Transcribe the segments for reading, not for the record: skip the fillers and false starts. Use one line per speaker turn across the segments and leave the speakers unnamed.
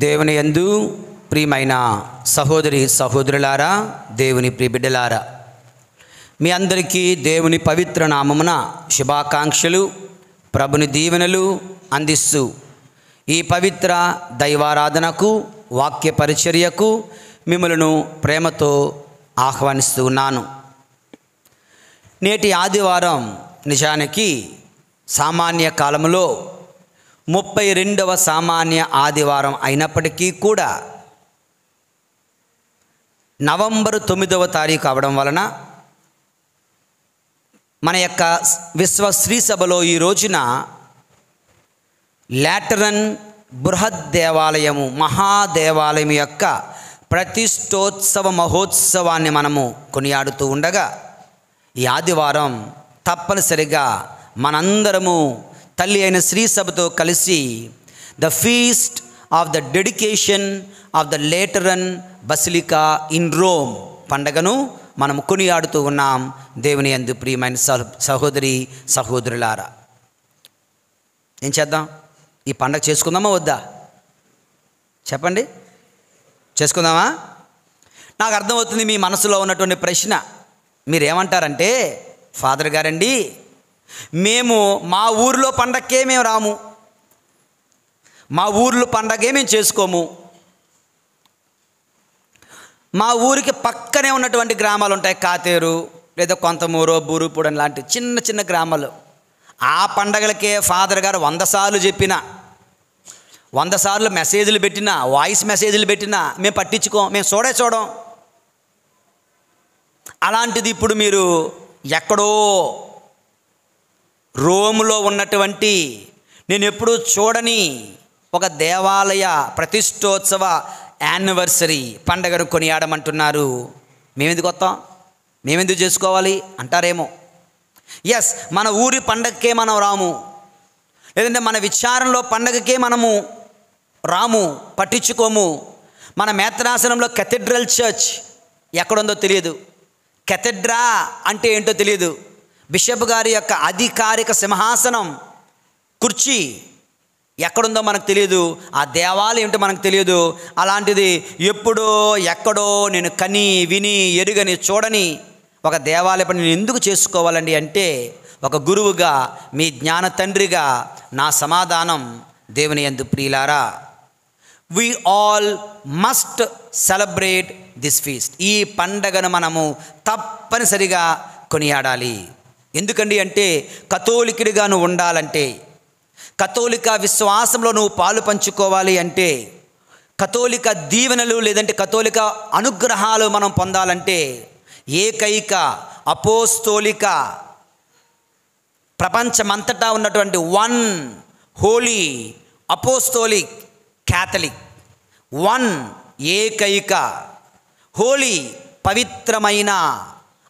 దేవుని యందు ప్రియమైన సహోదరి సహోదరులారా, దేవుని ప్రియబిడ్డలారా, మీ అందరికీ దేవుని పవిత్ర నామమున శుభాకాంక్షలు, ప్రభుని దీవెనలు అందిస్తూ ఈ పవిత్ర దైవారాధనకు, వాక్య పరిచర్యకు మిమ్మలను ప్రేమతో ఆహ్వానిస్తూ ఉన్నాను. నేటి ఆదివారం నిజానికి సామాన్య కాలంలో 32వ సామాన్య ఆదివారం అయినప్పటికీ కూడా నవంబర్ 9వ తారీఖు అవడం వలన మన యొక్క విశ్వ స్త్రీ సభలో ఈ రోజున లాటరన్ బృహత్ దేవాలయము, మహాదేవాలయం యొక్క ప్రతిష్టోత్సవ మహోత్సవాన్ని మనము కొనియాడుతూ ఉండగా, ఈ ఆదివారం తప్పనిసరిగా మనందరము తల్లి అయిన శ్రీ సభతో కలిసి the feast of the dedication of the Lateran basilica in Rome పండగను మనం కొనియాడుతూ ఉన్నాం. దేవుని యందు ప్రియమైన సహోదరి సహోదరులారా, ఏం చేద్దాం? ఈ పండగ చేసుకుందామా వద్దా? చెప్పండి, చేసుకుందామా? నాకు అర్థమవుతుంది మీ మనసులో ఉన్నటువంటి ప్రశ్న. మీరేమంటారంటే, ఫాదర్ గారండి, మేము మా ఊరిలో పండగకే మేము రాము, మా ఊర్లో పండగే మేము చేసుకోము, మా ఊరికి పక్కనే ఉన్నటువంటి గ్రామాలు ఉంటాయి, కాతేరు లేదా కొంతమూరో బూరుపూడని లాంటి చిన్న చిన్న గ్రామాలు, ఆ పండగలకే ఫాదర్ గారు 100 సార్లు చెప్పినా, 100 సార్లు మెసేజ్లు పెట్టినా, వాయిస్ మెసేజ్లు పెట్టినా మేము పట్టించుకోం, మేము చూడం. అలాంటిది ఇప్పుడు మీరు ఎక్కడో రోములో ఉన్నటువంటి నేను ఎప్పుడూ చూడని ఒక దేవాలయ ప్రతిష్టోత్సవ యానివర్సరీ పండగను కొనియాడమంటున్నారు. మేమెందుకు వస్తాం, మేమెందుకు చేసుకోవాలి అంటారేమో. ఎస్, మన ఊరి పండగకే మనం రాము, లేదంటే మన విచారంలో పండగకే మనము రాము, పట్టించుకోము. మన మేత్రాసనంలో కెథెడ్రల్ చర్చ్ ఎక్కడుందో తెలియదు, కెథెడ్రా అంటే ఏంటో తెలియదు, బిషప్ గారి యొక్క అధికారిక సింహాసనం కుర్చీ ఎక్కడుందో మనకు తెలియదు, ఆ దేవాలయం ఏంటో మనకు తెలియదు. అలాంటిది ఎప్పుడో ఎక్కడో నేను కని విని ఎరుగని చూడని ఒక దేవాలయ పని నేను ఎందుకు చేసుకోవాలండి అంటే, ఒక గురువుగా, మీ జ్ఞాన తండ్రిగా నా సమాధానం, దేవుని యందు ప్రియులారా, we all must celebrate this feast. ఈ పండగను మనము తప్పనిసరిగా కొనియాడాలి. ఎందుకండి అంటే, కథోలికుడిగా నువ్వు ఉండాలంటే, కథోలిక విశ్వాసంలో నువ్వు పాలు పంచుకోవాలి అంటే, కథోలిక దీవెనలు లేదంటే కథోలిక అనుగ్రహాలు మనం పొందాలంటే, ఏకైక అపోస్తోలిక ప్రపంచమంతటా ఉన్నటువంటి వన్ హోలీ అపోస్తోలిక్ క్యాథలిక్, వన్ ఏకైక హోలీ పవిత్రమైన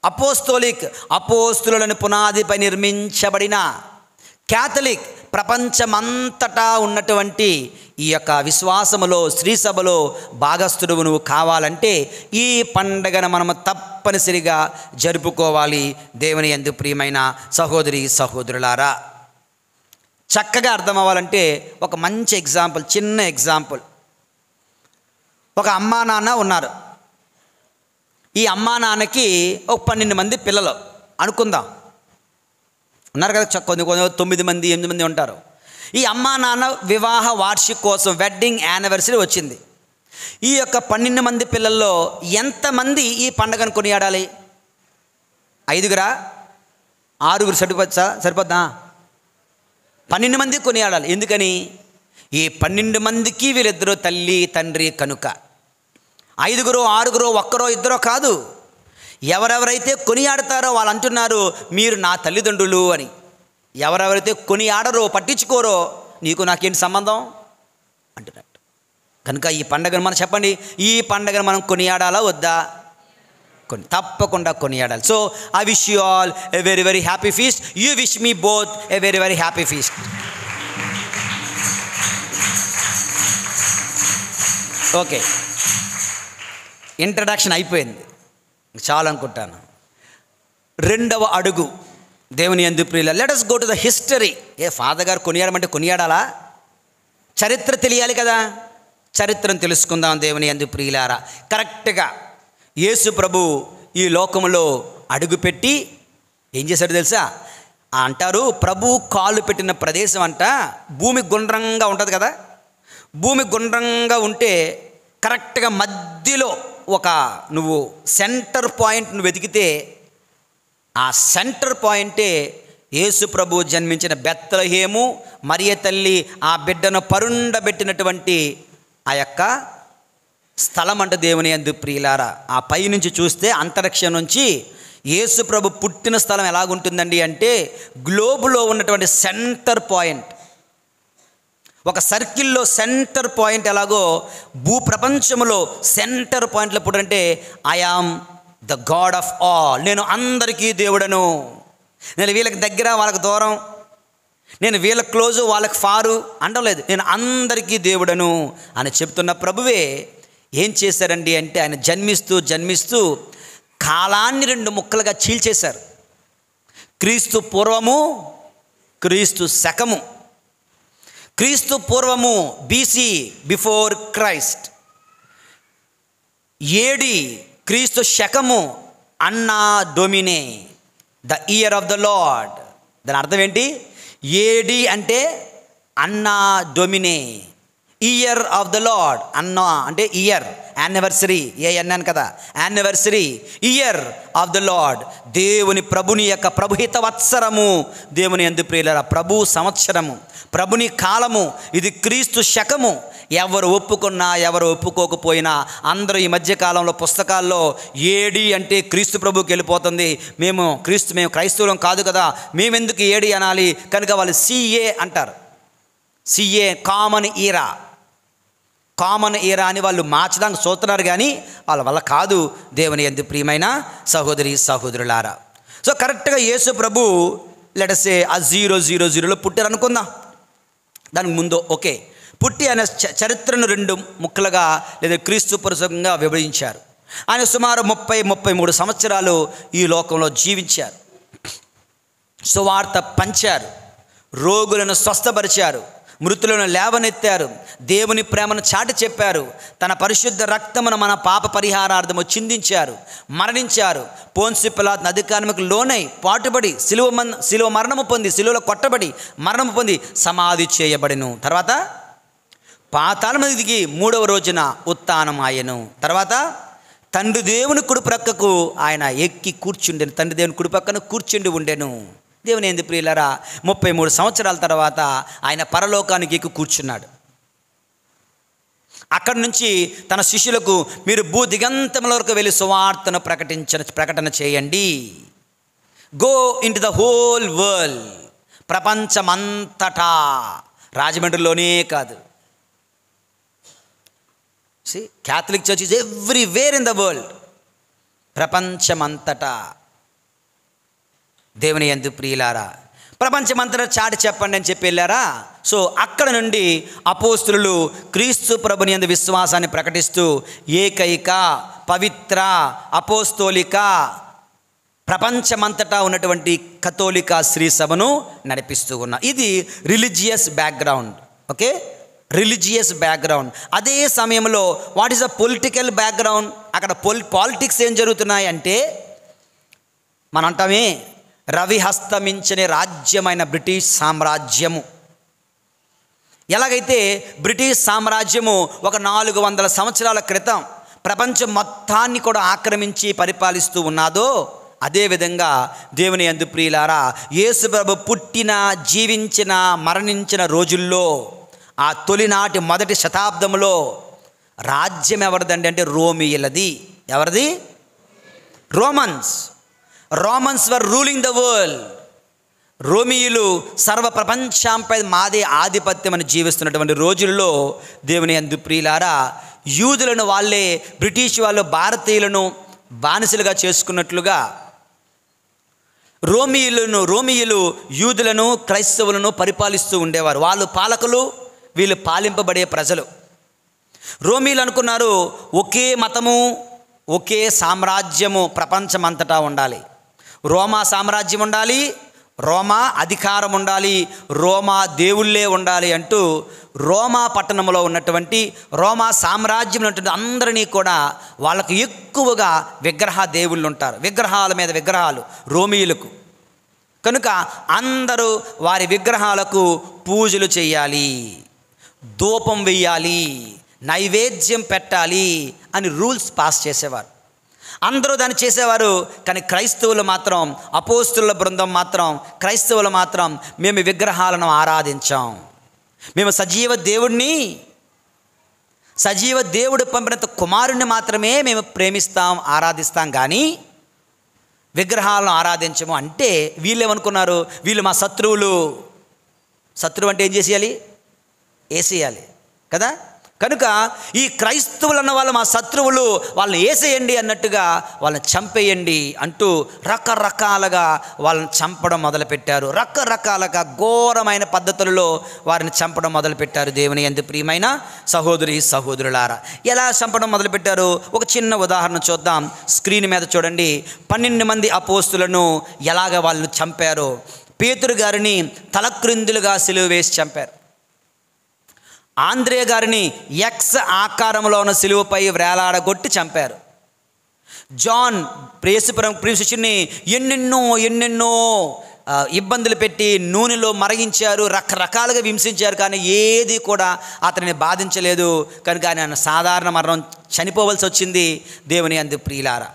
అపోస్తోలిక్ అపోస్తులను పునాదిపై నిర్మించబడిన క్యాథలిక్ ప్రపంచమంతటా ఉన్నటువంటి ఈ యొక్క విశ్వాసములో స్త్రీ సభలో భాగస్థుడు నువ్వు కావాలంటే ఈ పండగను మనము తప్పనిసరిగా జరుపుకోవాలి. దేవుని యందు ప్రియమైన సహోదరి సహోదరులారా, చక్కగా అర్థం అవ్వాలంటే ఒక మంచి ఎగ్జాంపుల్, చిన్న ఎగ్జాంపుల్. ఒక అమ్మా నాన్న ఉన్నారు. ఈ అమ్మా నాన్నకి ఒక 12 మంది పిల్లలు అనుకుందాం, ఉన్నారు కదా, కొన్ని 9 మంది 8 మంది ఉంటారు. ఈ అమ్మా నాన్న వివాహ వార్షికోత్సవం, వెడ్డింగ్ యానివర్సరీ వచ్చింది. ఈ యొక్క 12 మంది పిల్లల్లో ఎంతమంది ఈ పండుగను కొనియాడాలి? 5గురా, 6గురు సరిపోద్దా? 12 మంది కొనియాడాలి. ఎందుకని? ఈ 12 మందికి వీళ్ళిద్దరూ తల్లి తండ్రి కనుక. 5గురో 6గురో 1రో 2రో కాదు, ఎవరెవరైతే కొనియాడతారో వాళ్ళు అంటున్నారు, మీరు నా తల్లిదండ్రులు అని. ఎవరెవరైతే కొనియాడరో, పట్టించుకోరో, నీకు నాకేంటి సంబంధం అంటున్నట్టు. కనుక ఈ పండగను మనం చెప్పండి, ఈ పండగను మనం కొనియాడాలా వద్దా? తప్పకుండా కొనియాడాలి. So I wish you all a very very happy feast. You wish me both a very very happy feast. Okay, introduction అయిపోయింది, చాలా అనుకుంటాను. 2వ అడుగు, దేవుని యందు ప్రియుల, let us go to the history. Father గారు కొనియాడమంటే కొనియాడాలా? చరిత్ర తెలియాలి కదా. చరిత్రను తెలుసుకుందాం దేవుని యందు ప్రియులారా. కరెక్ట్గా యేసు ప్రభు ఈ లోకములో అడుగుపెట్టి ఏం చేశాడు తెలుసా? అంటారు, ప్రభు కాలు పెట్టిన ప్రదేశం అంట భూమి గుండ్రంగా ఉంటుంది కదా. భూమి గుండ్రంగా ఉంటే కరెక్ట్గా మధ్యలో ఒక నువ్వు సెంటర్ పాయింట్ నువ్వు వెతికితే ఆ సెంటర్ పాయింటే యేసు ప్రభు జన్మించిన బెత్లెహేము, మరియ తల్లి ఆ బిడ్డను పరుండబెట్టినటువంటి ఆ యొక్క స్థలం అంట దేవుని యందు ప్రియులారా. ఆ పైనుంచి చూస్తే అంతరిక్షం నుంచి యేసు ప్రభు పుట్టిన స్థలం ఎలాగుంటుందండి అంటే గ్లోబులో ఉన్నటువంటి సెంటర్ పాయింట్, ఒక సర్కిల్లో సెంటర్ పాయింట్ ఎలాగో భూప్రపంచంలో సెంటర్ పాయింట్లో పుట్టంటే I am the God of all, నేను అందరికీ దేవుడను, నేను వీళ్ళకి దగ్గర వాళ్ళకి దూరం, నేను వీళ్ళకి క్లోజు వాళ్ళకి ఫారు అనలేదు, నేను అందరికీ దేవుడను అని చెప్తున్న ప్రభువే ఏం చేశారండి అంటే ఆయన జన్మిస్తూ కాలాన్ని 2 ముక్కలుగా చీల్చేశారు. క్రీస్తు పూర్వము, క్రీస్తు శకము. క్రీస్తు పూర్వము బీసీ, బిఫోర్ క్రైస్ట్. ఏడి క్రీస్తు శకము, Anno Domini, the year of the Lord. దాని అర్థం ఏంటి? ఏడి అంటే Anno Domini, year of the Lord. Anno అంటే ఇయర్, యానివర్సరీ, అన్నాను కదా, anniversary, year of the Lord, దేవుని ప్రభుని యొక్క ప్రభుహిత వత్సరము. దేవుని యందు ప్రియులారా, ప్రభు సంవత్సరము, ప్రభుని కాలము, ఇది క్రీస్తు శకము. ఎవరు ఒప్పుకున్నా ఎవరు ఒప్పుకోకపోయినా అందరూ ఈ మధ్యకాలంలో పుస్తకాల్లో ఏడి అంటే క్రీస్తు ప్రభుకి వెళ్ళిపోతుంది, మేము క్రైస్తవులం కాదు కదా, మేమెందుకు ఏడి అనాలి, కనుక వాళ్ళు సిఏ అంటారు. సిఏ కామన్ ఈరా అని వాళ్ళు మార్చడానికి చూస్తున్నారు, కానీ వాళ్ళ వల్ల కాదు దేవుని యందు ప్రియమైన సహోదరి సహోదరులారా. సో కరెక్ట్గా యేసు ప్రభు లెటసే ఆ 000లో పుట్టారు అనుకుందాం. దానికి ముందు ఓకే, పుట్టి ఆయన చరిత్రను 2 ముక్కలుగా లేదా క్రీస్తు పురుషంగా విభజించారు. ఆయన సుమారు 33 సంవత్సరాలు ఈ లోకంలో జీవించారు. సువార్త పంచారు, రోగులను స్వస్థపరిచారు, మృతులను లేవనెత్తారు, దేవుని ప్రేమను చాటి చెప్పారు, తన పరిశుద్ధ రక్తమును మన పాప పరిహారార్థము చిందించారు, మరణించారు, పోన్సి పిలాతు అధికారముకు లోనై పాటుబడి సిలువ మరణము పొంది, సిలువలో కొట్టబడి మరణము పొంది సమాధి చేయబడిను. తర్వాత పాతాళము దిగి 3వ రోజున ఉత్థానం ఆయను. తర్వాత తండ్రి దేవుని కుడి ప్రక్కకు ఆయన ఎక్కి కూర్చుండెను, తండ్రి దేవుని కుడి పక్కన కూర్చుండి ఉండెను. దేవుని యందు ప్రియులారా, 33 సంవత్సరాల తర్వాత ఆయన పరలోకానికి ఎక్కి కూర్చున్నాడు. అక్కడి నుంచి తన శిష్యులకు మీరు భూదిగంతముల వరకు వెళ్ళి సువార్తను ప్రకటన చేయండి. Go in to the whole world, ప్రపంచమంతటా, రాజమండ్రిలోనే కాదు. Catholic church is everywhere in the world, ప్రపంచమంతటా. దేవుని యందు ప్రియులారా, ప్రపంచమంతటా చాటి చెప్పండి అని చెప్పి వెళ్ళారా. సో అక్కడ నుండి అపోస్తులు క్రీస్తు ప్రభుని యందు విశ్వాసాన్ని ప్రకటిస్తూ ఏకైక పవిత్ర అపోస్తోలిక ప్రపంచమంతటా ఉన్నటువంటి కథోలిక శ్రీ సభను నడిపిస్తూ ఉన్నా. ఇది religious background. Okay, religious background. అదే సమయంలో what is a political background? అక్కడ పాలిటిక్స్ ఏం జరుగుతున్నాయి అంటే, మనం అంటామే రవి హస్తమించని రాజ్యమైన బ్రిటిష్ సామ్రాజ్యము. ఎలాగైతే బ్రిటిష్ సామ్రాజ్యము ఒక 400 సంవత్సరాల క్రితం ప్రపంచం మొత్తాన్ని కూడా ఆక్రమించి పరిపాలిస్తూ ఉన్నాదో, అదేవిధంగా దేవుని యందు ప్రియులారా, యేసు ప్రభు పుట్టిన, జీవించిన, మరణించిన రోజుల్లో ఆ తొలినాటి మొదటి శతాబ్దంలో రాజ్యం ఎవరిదండి అంటే రోమియులది. ఎవరిది? Romans were ruling the world. రోమియులు సర్వ ప్రపంచంపై మాదే ఆధిపత్యం అని జీవిస్తున్నటువంటి రోజుల్లో దేవుని యందు ప్రియులారా, యూదులను వాళ్ళే బ్రిటిష్ వాళ్ళు భారతీయులను బానిసలుగా చేసుకున్నట్లుగా రోమియులు యూదులను క్రైస్తవులను పరిపాలిస్తూ ఉండేవారు. వాళ్ళు పాలకులు, వీళ్ళు పాలింపబడే ప్రజలు. రోమియులు అనుకున్నారు ఒకే మతము, ఒకే సామ్రాజ్యము ప్రపంచమంతటా ఉండాలి. రోమా సామ్రాజ్యం ఉండాలి, రోమా అధికారం ఉండాలి, రోమా దేవుళ్ళే ఉండాలి అంటూ రోమా పట్టణంలో ఉన్నటువంటి రోమా సామ్రాజ్యం ఉన్నటువంటి అందరినీ కూడా వాళ్ళకు ఎక్కువగా విగ్రహ దేవుళ్ళు ఉంటారు. విగ్రహాల మీద విగ్రహాలు రోమీయులకు. కనుక అందరూ వారి విగ్రహాలకు పూజలు చేయాలి, ధూపం వెయ్యాలి, నైవేద్యం పెట్టాలి అని రూల్స్ పాస్ చేసేవారు. అందరూ దాన్ని చేసేవారు. కానీ క్రైస్తవులు మాత్రం, అపోస్తుల బృందం మాత్రం, క్రైస్తవులు మాత్రం మేము విగ్రహాలను ఆరాధించాం, మేము సజీవ దేవుడు పంపినంత కుమారుణ్ణి మాత్రమే మేము ప్రేమిస్తాం, ఆరాధిస్తాం, కానీ విగ్రహాలను ఆరాధించము. అంటే వీళ్ళు ఏమనుకున్నారు, వీళ్ళు మా శత్రువులు. శత్రువు అంటే ఏం చేసేయాలి? వేసేయాలి కదా. కనుక ఈ క్రైస్తవులు అన్న వాళ్ళు మా శత్రువులు, వాళ్ళని వేసేయండి అన్నట్టుగా వాళ్ళని చంపేయండి అంటూ రకరకాలుగా వాళ్ళని చంపడం మొదలుపెట్టారు. రకరకాలుగా ఘోరమైన పద్ధతులలో వారిని చంపడం మొదలుపెట్టారు. దేవుని యందు ప్రియమైన సహోదరులారా, ఎలా చంపడం మొదలుపెట్టారు? ఒక చిన్న ఉదాహరణ చూద్దాం. స్క్రీన్ మీద చూడండి. 12 మంది అపోస్తులను ఎలాగ వాళ్ళు చంపారు. పేతురు గారిని తలక్రిందులుగా సిలువ వేసి చంపారు. ఆంద్రే గారిని ఎక్స్ ఆకారంలో ఉన్న సిలువపై వేలాడగొట్టి చంపారు. జాన్ ప్రియ శిష్యుని ఎన్నెన్నో ఇబ్బందులు పెట్టి నూనెలో మరిగించారు, రకరకాలుగా హింసించారు, కానీ ఏది కూడా అతనిని బాధించలేదు. కనుక ఆయన సాధారణ మరణం చనిపోవలసి వచ్చింది. దేవుని యందు ప్రియులారా,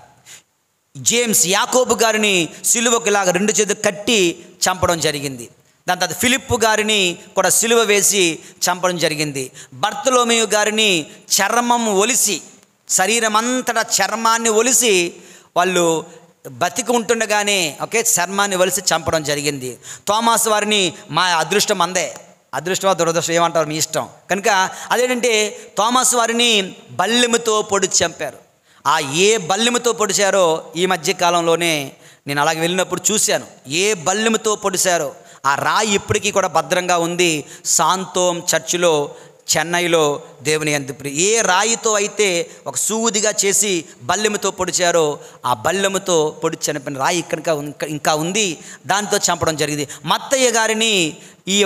జేమ్స్ యాకోబు గారిని సిలువకు ఇలాగ 2 చేతులు కట్టి చంపడం జరిగింది. దాని తర్వాత ఫిలిప్పు గారిని కూడా సిలువ వేసి చంపడం జరిగింది. బర్తలోమేయు గారిని చర్మం ఒలిసి, శరీరం అంతటా చర్మాన్ని ఒలిసి వాళ్ళు బతికి ఉంటుండగానే చర్మాన్ని ఒలిసి చంపడం జరిగింది. తోమాస్ వారిని మా అదృష్టం అందే, అదృష్టమా దురదృష్టం ఏమంటారు మీ ఇష్టం. కనుక అదేంటంటే తోమాస్ వారిని బల్లెముతో పొడిచి చంపారు. ఆ ఏ బల్లెముతో పొడిచారో ఈ మధ్య కాలంలోనే నేను అలాగే వెళ్ళినప్పుడు చూశాను. ఏ బల్లెముతో పొడిచారో ఆ రాయి ఇప్పటికీ కూడా భద్రంగా ఉంది. శాంతోమ్ చర్చిలో చెన్నైలో. దేవుని యందు ఏ రాయితో అయితే ఒక సూదిగా చేసి బల్లెముతో పొడిచారో ఆ బల్లెముతో పొడిచి చనిపోయిన రాయి ఇంకా ఉంది. దాంతో చంపడం జరిగింది. మత్తయ్య గారిని ఈ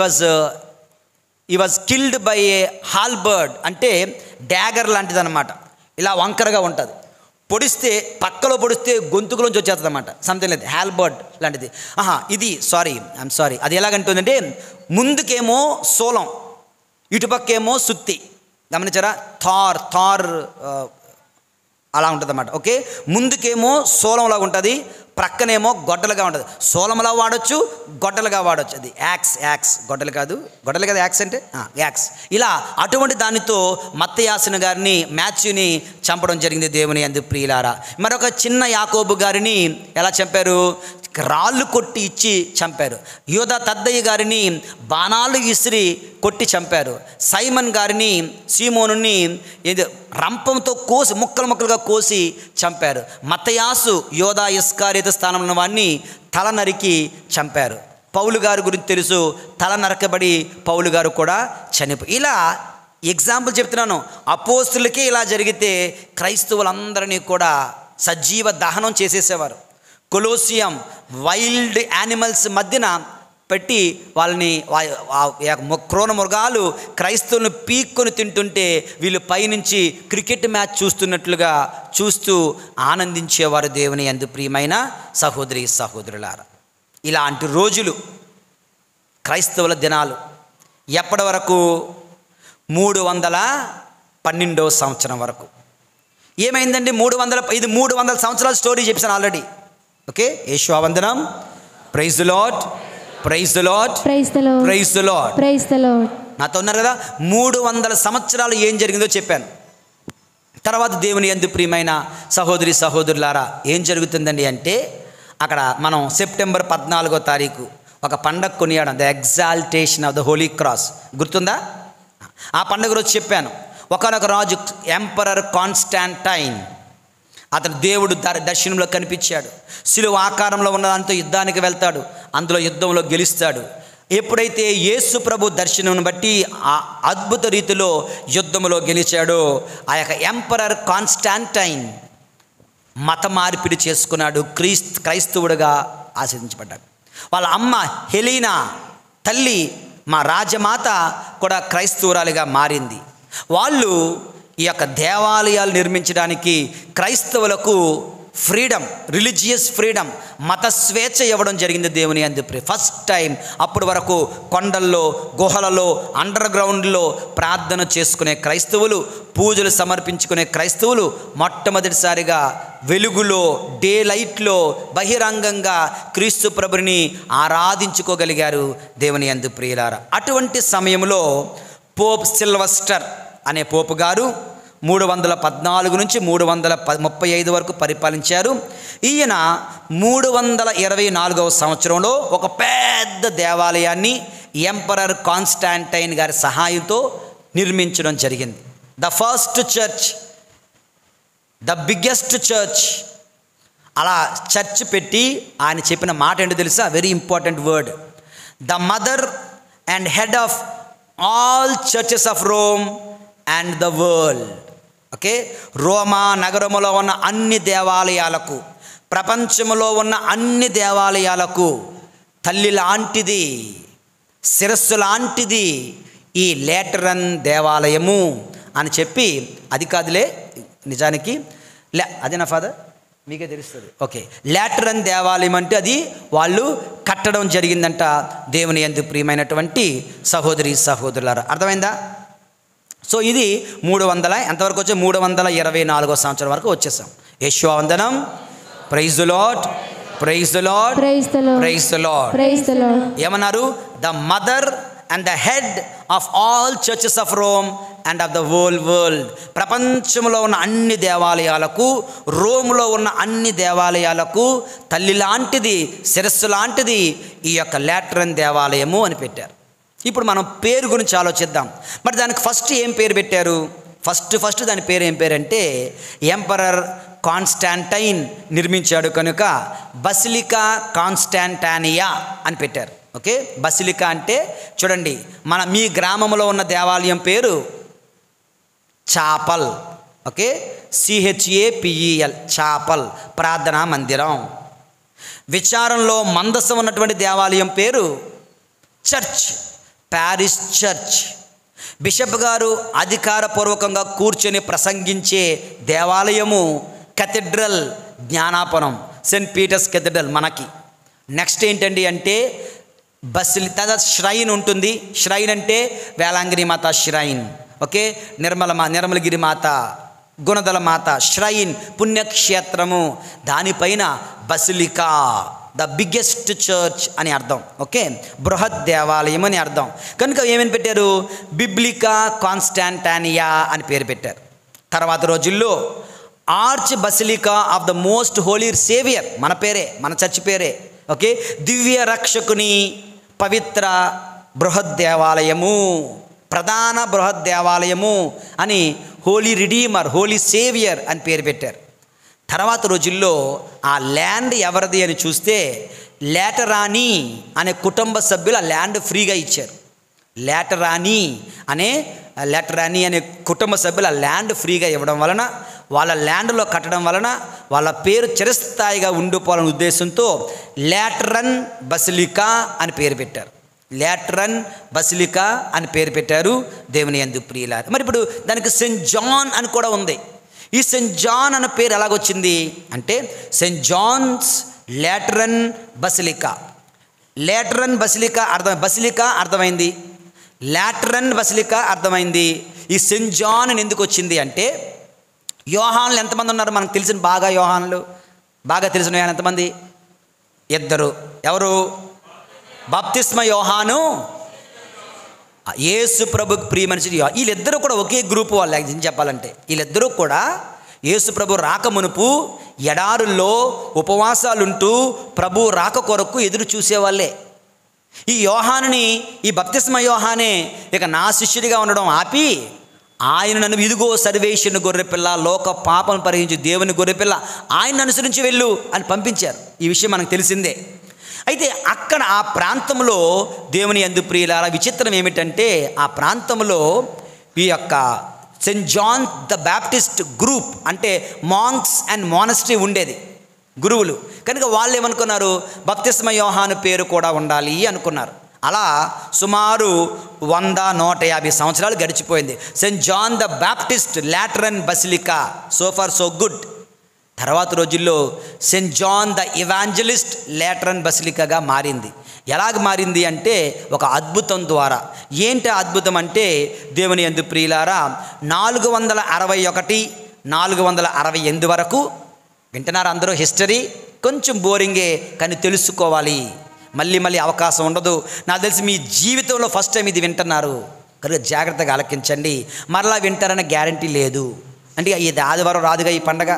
వాజ్ కిల్డ్ బై ఏ హాల్బర్డ్, అంటే డ్యాగర్ లాంటిది అనమాట. ఇలా వంకరగా ఉంటుంది. పక్కలో పొడిస్తే గొంతుకులోంచి వచ్చేస్తుంది అనమాట. సంథింగ్ లేదు, హాల్బర్డ్ లాంటిది. ఇది ఐఎమ్ సారీ అది ఎలాగంటుందంటే ముందుకేమో సోలం, ఇటుపక్కేమో సుత్తి. గమనించారా? థార్ అలా ఉంటుంది అన్నమాట. ముందుకేమో సోలంలాగా ఉంటుంది, ప్రక్కనేమో గొడ్డలుగా ఉంటుంది. సోలంలా వాడచ్చు, గొడ్డలుగా వాడచ్చు. అది యాక్స్ గొడ్డలు కాదు యాక్స్ అంటే యాక్స్. ఇలా అటువంటి దానితో మత్తయాసిన గారిని మాథ్యూని చంపడం జరిగింది. దేవుని యందు ప్రియులారా, మరొక చిన్న యాకోబు గారిని ఎలా చంపారు? రాళ్ళు కొట్టి ఇచ్చి చంపారు. యోధా తద్దయ్య గారిని బాణాలు విసిరి కొట్టి చంపారు. సైమన్ గారిని, సీమోనుని రంపంతో కోసి ముక్కలుగా కోసి చంపారు. మత్తయాసు యోధా ఇస్కారియోతు స్థానంలో ఉన్న వాడిని తల నరికి చంపారు. పౌలు గారి గురించి తెలుసు, తల నరకబడి పౌలు గారు కూడా ఇలా ఎగ్జాంపుల్ చెప్తున్నాను. అపోస్తులకే ఇలా జరిగితే క్రైస్తవులందరినీ కూడా సజీవ దహనం చేసేసేవారు. కొలోసియం వైల్డ్ యానిమల్స్ మధ్యన పెట్టి వాళ్ళని క్రూర మృగాలు క్రైస్తవులను పీక్కొని తింటుంటే వీళ్ళు పైనుంచి క్రికెట్ మ్యాచ్ చూస్తున్నట్లుగా చూస్తూ ఆనందించేవారు. దేవుని యందు ప్రియమైన సహోదరులారా, ఇలాంటి రోజులు క్రైస్తవుల దినాలు ఎప్పటి వరకు? 312వ సంవత్సరం వరకు. ఏమైందండి? 300 సంవత్సరాల స్టోరీ చెప్పాను ఆల్రెడీ. యేషువా వందనం. Praise the lord, praise the lord, praise the lord, praise the lord, praise the lord. నాతో ఉన్నారు కదా. 300 సంవత్సరాలు ఏం జరిగిందో చెప్పాను. తర్వాత దేవుని యందు ప్రియమైన సహోదరులారా, ఏం జరుగుతుందండి అంటే అక్కడ మనం సెప్టెంబర్ 14వ తారీఖు ఒక పండగ కొనియాడం, the exaltation of the holy cross. గుర్తుందా? ఆ పండుగ రోజు చెప్పాను, ఒకనొక రాజు ఎంపరర్ కాన్స్టాంటైన్, అతను దేవుడు దర్శనంలో కనిపించాడు. శిలువ ఆకారంలో ఉన్న దాంతో యుద్ధానికి వెళ్తాడు, అందులో యుద్ధంలో గెలుస్తాడు. ఎప్పుడైతే యేసు ప్రభు దర్శనం బట్టి ఆ అద్భుత రీతిలో యుద్ధంలో గెలిచాడో ఆ యొక్క ఎంపరర్ కాన్స్టాంటైన్ మత మార్పిడి చేసుకున్నాడు, క్రైస్తవుడుగా ఆశీర్వదించబడ్డాడు. వాళ్ళ అమ్మ హెలీనా తల్లి మా రాజమాత కూడా క్రైస్తవురాలిగా మారింది. వాళ్ళు ఈ యొక్క దేవాలయాలు నిర్మించడానికి క్రైస్తవులకు ఫ్రీడమ్, రిలీజియస్ ఫ్రీడమ్, మత స్వేచ్ఛ ఇవ్వడం జరిగింది దేవుని యందు. ఫస్ట్ టైం అప్పటి వరకు కొండల్లో, గుహలలో, అండర్ గ్రౌండ్లో ప్రార్థన చేసుకునే క్రైస్తవులు, పూజలు సమర్పించుకునే క్రైస్తవులు మొట్టమొదటిసారిగా వెలుగులో, డే లైట్లో బహిరంగంగా క్రీస్తు ప్రభుని ఆరాధించుకోగలిగారు దేవుని యందు ప్రియులారా. అటువంటి సమయంలో పోప్ సిల్వెస్టర్ అనే పోపు గారు 314 నుంచి 335 వరకు పరిపాలించారు. ఈయన 324వ సంవత్సరంలో ఒక పెద్ద దేవాలయాన్ని ఎంపరర్ కాన్స్టాంటైన్ గారి సహాయంతో నిర్మించడం జరిగింది. The first church, the biggest church. అలా చర్చ్ పెట్టి ఆయన చెప్పిన మాట ఏంటో తెలుసా? Very important word. The mother and head of all churches of Rome and the world. Okay, రోమా నగరములో ఉన్న అన్ని దేవాలయాలకు, ప్రపంచంలో ఉన్న అన్ని దేవాలయాలకు తల్లి లాంటిది, శిరస్సు లాంటిది ఈ లేటరన్ దేవాలయము అని చెప్పి, అది కాదులే నిజానికి అదే నా ఫాదర్ మీకే తెలుస్తుంది. ఓకే, లేటరన్ దేవాలయం అంటే అది వాళ్ళు కట్టడం జరిగిందంట దేవుని యందు ప్రియమైనటువంటి సహోదరి సహోదరులారా. అర్థమైందా? సో ఇది 300 ఎంతవరకు వచ్చి 324వ సంవత్సరం వరకు వచ్చేసాం. యేషువా వందనం. Praise the lord, praise the lord, praise the lord, praise the Lord. ఏమన్నారు? The mother and the head of all churches of Rome and of the world. ప్రపంచంలో ఉన్న అన్ని దేవాలయాలకు, రోమ్లో ఉన్న అన్ని దేవాలయాలకు తల్లి లాంటిది, శిరస్సు లాంటిది ఈ యొక్క లేటరన్ దేవాలయము అని పెట్టారు. ఇప్పుడు మనం పేరు గురించి ఆలోచిద్దాం. మరి దానికి ఫస్ట్ ఏం పేరు పెట్టారు? ఫస్ట్ దాని పేరు ఏం పేరు అంటే ఎంపరర్ కాన్స్టాంటైన్ నిర్మించాడు కనుక బసిలికా కాన్స్టాంటానియా అని పెట్టారు. ఓకే, బసిలికా అంటే చూడండి, మీ గ్రామంలో ఉన్న దేవాలయం పేరు చాపల్. ఓకే, CHAPEL, చాపల్, ప్రార్థనా మందిరం. విచారంలో మందసం ఉన్నటువంటి దేవాలయం పేరు చర్చ్, ప్యారిస్ చర్చ్. బిషప్ గారు అధికారపూర్వకంగా కూర్చొని ప్రసంగించే దేవాలయము cathedral, Gnanapuram, Saint Peter's cathedral మనకి. నెక్స్ట్ ఏంటండి అంటే తర్వాత ష్రైన్ ఉంటుంది. ష్రైన్ అంటే వేలాంగిరి మాత ష్రైన్. ఓకే, నిర్మలగిరి మాత, గుణదల మాత ష్రైన్, పుణ్యక్షేత్రము. దానిపైన బసిలికా, ద బిగ్గెస్ట్ చర్చ్ అని అర్థం. ఓకే, బృహత్ దేవాలయం అని అర్థం. కనుక ఏమని పెట్టారు? బిబ్లికా కాన్స్టాంటానియా అని పేరు పెట్టారు. తర్వాత రోజుల్లో arch basilica of the most Holi saviour, మన పేరే, మన చర్చ్ పేరే. ఓకే, దివ్య రక్షకుని పవిత్ర బృహత్ దేవాలయము, ప్రధాన బృహత్ దేవాలయము అని హోలీ రిడీమర్, హోలీ సేవియర్ అని పేరు పెట్టారు. తర్వాత రోజుల్లో ఆ ల్యాండ్ ఎవరిది అని చూస్తే లేటరానీ అనే కుటుంబ సభ్యులు ఆ ల్యాండ్ ఫ్రీగా ఇచ్చారు. లేటరానీ అనే కుటుంబ సభ్యులు ఆ ల్యాండ్ ఫ్రీగా ఇవ్వడం వలన, వాళ్ళ ల్యాండ్లో కట్టడం వలన వాళ్ళ పేరు చిరస్థాయిగా ఉండిపోవాలనే ఉద్దేశంతో లేటరన్ బసిలికా అని పేరు పెట్టారు. లేటరన్ బసిలికా అని పేరు పెట్టారు దేవుని యందు ప్రియులారా. మరి ఇప్పుడు దానికి సెయింట్ జాన్ అని కూడా ఉంది. ఈ సెయింట్ జాన్ అన్న పేరు ఎలాగొచ్చింది అంటే Saint John's Lateran basilica. Lateran basilica basilica అర్థమైంది, లేటరన్ బసిలికా అర్థమైంది. ఈ సెయింట్ జాన్ అని ఎందుకు వచ్చింది అంటే, యోహాన్లు ఎంతమంది ఉన్నారు మనకు తెలిసిన? యోహాన్లు బాగా తెలిసిన యోహాన్ ఎంతమంది? 2. ఎవరు? బాప్తిస్మ యోహాను, యేసు ప్రభుకు ప్రియ మనిషి. వీళ్ళిద్దరూ కూడా ఒకే గ్రూపు వాళ్ళు. చెప్పాలంటే వీళ్ళిద్దరూ కూడా యేసు ప్రభు రాక మునుపు ఎడారుల్లో ఉపవాసాలుంటూ ప్రభు రాక కొరకు ఎదురు చూసేవాళ్ళే. ఈ యోహానుని, ఈ బప్తిస్మ యోహానే ఇక నా శిష్యుడిగా ఉండడం ఆపి, ఆయన నన్ను ఇదిగో సర్వేశ్వరుని గొర్రెపిల్ల, లోక పాపం పరిహరించు దేవుని గొర్రెపిల్ల, ఆయన అనుసరించి వెళ్ళు అని పంపించారు. ఈ విషయం మనకు తెలిసిందే. అయితే అక్కడ ఆ ప్రాంతంలో దేవుని యందు ప్రియులారా విచిత్రం ఏమిటంటే, ఆ ప్రాంతంలో ఈ యొక్క Saint John the Baptist group అంటే మాంక్స్ అండ్ మోనస్ట్రీ ఉండేది. గురువులు. కనుక వాళ్ళు ఏమనుకున్నారు, బప్తిస్మ యోహాను పేరు కూడా ఉండాలి అనుకున్నారు. అలా సుమారు 100-150 సంవత్సరాలు గడిచిపోయింది. Saint John the Baptist Lateran basilica, so far so good. తర్వాత రోజుల్లో Saint John the Evangelist Lateran బసిలికాగా మారింది. ఎలాగ మారింది అంటే ఒక అద్భుతం ద్వారా. ఏంటి అద్భుతం అంటే, దేవుని యందు ప్రియులారా, 461 468 వరకు వింటున్నారు అందరూ. హిస్టరీ కొంచెం బోరింగే, కానీ తెలుసుకోవాలి. మళ్ళీ అవకాశం ఉండదు. నాకు తెలిసి మీ జీవితంలో ఫస్ట్ టైం ఇది వింటున్నారు కనుక జాగ్రత్తగా ఆలకించండి. మరలా వింటారనే గ్యారంటీ లేదు. అంటే ఇది ఆదివారం రాదుగా ఈ పండగ,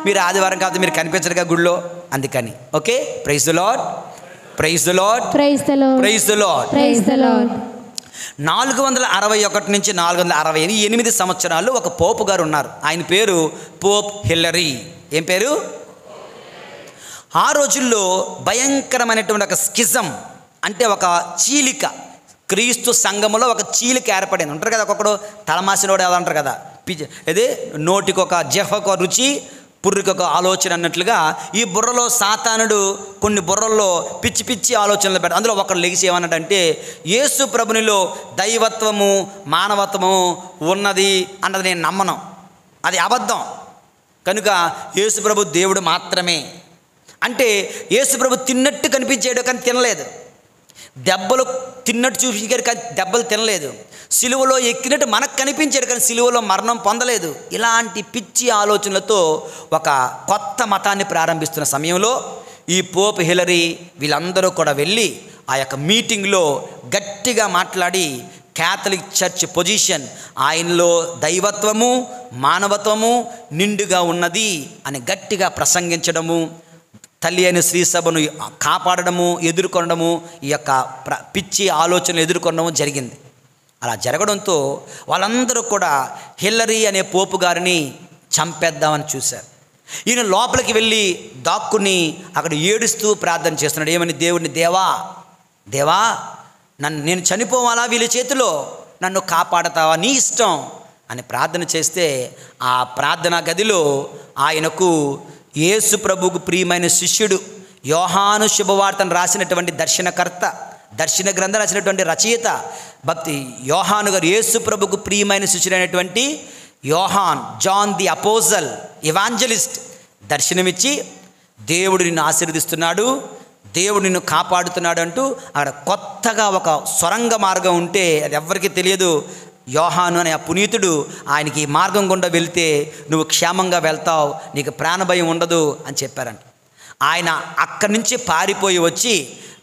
మీరు ఆదివారం కాదు, మీరు కనిపించరుగా గుళ్ళో, అందుకని. Okay, praise the lord, praise the lord, praise the lord, praise the lord, praise the lord. 461 నుంచి 468 సంవత్సరాలు ఒక పోపు గారు ఉన్నారు. ఆయన పేరు పోప్ హిల్లరీ. ఏం పేరు? ఆ రోజుల్లో భయంకరమైనటువంటి ఒక స్కిజం, అంటే ఒక చీలిక, క్రీస్తు సంఘములో ఒక చీలిక ఏర్పడింది. ఉంటారు కదా, ఒక్కొక్కడు తలమాసినోడు ఎలా అంటారు కదా, అదే నోటికి ఒక జిహ్వకు రుచి, పుర్రికి ఒక ఆలోచన అన్నట్లుగా ఈ బుర్రలో సాతానుడు కొన్ని బుర్రల్లో పిచ్చి ఆలోచనలు పెడతాడు. అందులో ఒకరు లెగిసి ఏమన్నాడంటే, యేసు ప్రభునిలో దైవత్వము మానవత్వము ఉన్నది అన్నది నేను నమ్మను, అది అబద్ధం. కనుక యేసు ప్రభు దేవుడు మాత్రమే. అంటే యేసు ప్రభు తిన్నట్టు కనిపించాడు కానీ తినలేదు, దెబ్బలు తిన్నట్టు చూపించాడు కానీ దెబ్బలు తినలేదు, సిలువలో ఎక్కినట్టు మనకు కనిపించాడు కానీ సిలువలో మరణం పొందలేదు. ఇలాంటి పిచ్చి ఆలోచనలతో ఒక కొత్త మతాన్ని ప్రారంభిస్తున్న సమయంలో ఈ పోప్ హిలరీ వీళ్ళందరూ కూడా వెళ్ళి ఆ యొక్క మీటింగ్లో గట్టిగా మాట్లాడి క్యాథలిక్ చర్చ్ పొజిషన్, ఆయనలో దైవత్వము మానవత్వము నిండుగా ఉన్నది అని గట్టిగా ప్రసంగించడము, తల్లి అయిన శ్రీ సభను కాపాడడము, ఎదుర్కొనడము, ఈ యొక్క పిచ్చి ఆలోచనలు ఎదుర్కొనడము జరిగింది. అలా జరగడంతో వాళ్ళందరూ కూడా హిల్లరీ అనే పోపు గారిని చంపేద్దామని చూశారు. ఈయన లోపలికి వెళ్ళి దాక్కుని అక్కడ ఏడుస్తూ ప్రార్థన చేస్తున్నాడు. ఏమని? దేవుడిని, దేవా నేను చనిపోవాలా వీళ్ళ చేతిలో, నన్ను కాపాడతావా, నీ ఇష్టం అని ప్రార్థన చేస్తే ఆ ప్రార్థనా గదిలో ఆయనకు యేసు ప్రభువుకు ప్రియమైన శిష్యుడు, యోహాను శుభవార్తను రాసినటువంటి దర్శనకర్త, దర్శన గ్రంథం రాసినటువంటి రచయిత, భక్తి యోహాను గారు, యేసు ప్రభుకు ప్రియమైన శిష్యుడైనటువంటి యోహాన్, జాన్ ది అపోజల్ ఇవాంజలిస్ట్ దర్శనమిచ్చి దేవుడు నిన్ను ఆశీర్వదిస్తున్నాడు, దేవుడు నిన్ను కాపాడుతున్నాడు అంటూ అక్కడ కొత్తగా ఒక సొరంగ మార్గం ఉంటే అది ఎవ్వరికీ తెలియదు. యోహాను అనే ఆ పునీతుడు ఆయనకి ఈ మార్గం గుండా వెళ్తే నువ్వు క్షేమంగా వెళ్తావు, నీకు ప్రాణభయం ఉండదు అని చెప్పారంట. ఆయన అక్కడి నుంచి పారిపోయి వచ్చి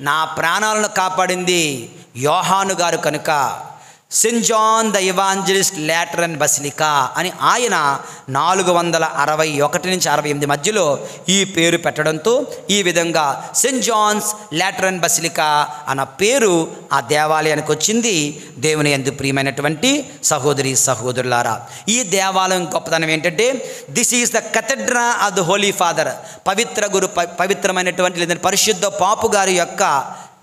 నా ప్రాణాలను కాపాడింది యోహాను గారు కనుక Saint John the Evangelist Lateran Basilica అని ఆయన 461 నుంచి 68 మధ్యలో ఈ పేరు పెట్టడంతో ఈ విధంగా సెయింట్ జాన్స్ లాటరన్ బసిలికా అన్న పేరు ఆ దేవాలయానికి వచ్చింది. దేవుని యందు ప్రియమైనటువంటి సహోదరి సహోదరులారా, ఈ దేవాలయం గొప్పతనం ఏంటంటే this is the cathedra of the Holi Father, పవిత్రమైనటువంటి లేదంటే పరిశుద్ధ పాపు గారి యొక్క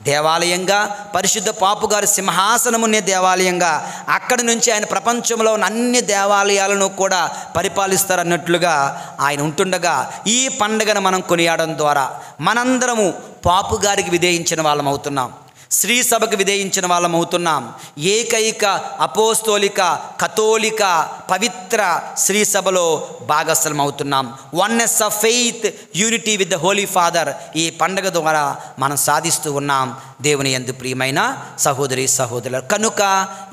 దేవాలయంగా, పరిశుద్ధ పాపు గారి సింహాసనమునే దేవాలయంగా, అక్కడి నుంచి ఆయన ప్రపంచంలో ఉన్న అన్ని దేవాలయాలను కూడా పరిపాలిస్తారన్నట్లుగా ఆయన ఉంటుండగా ఈ పండుగను మనం కొనియాడడం ద్వారా మనందరము పాపు గారికి విధేయించిన వాళ్ళం అవుతున్నాం, శ్రీ సభకు విధేయించిన వాళ్ళం అవుతున్నాం. ఏకైక అపోస్తోలిక కథోలిక పవిత్ర శ్రీ సభలో భాగస్థలం అవుతున్నాం. Oneness of faith, unity with the Holi father ఈ పండుగ ద్వారా మనం సాధిస్తూ ఉన్నాం. దేవుని యందు ప్రియమైన సహోదరి సహోదరులు, కనుక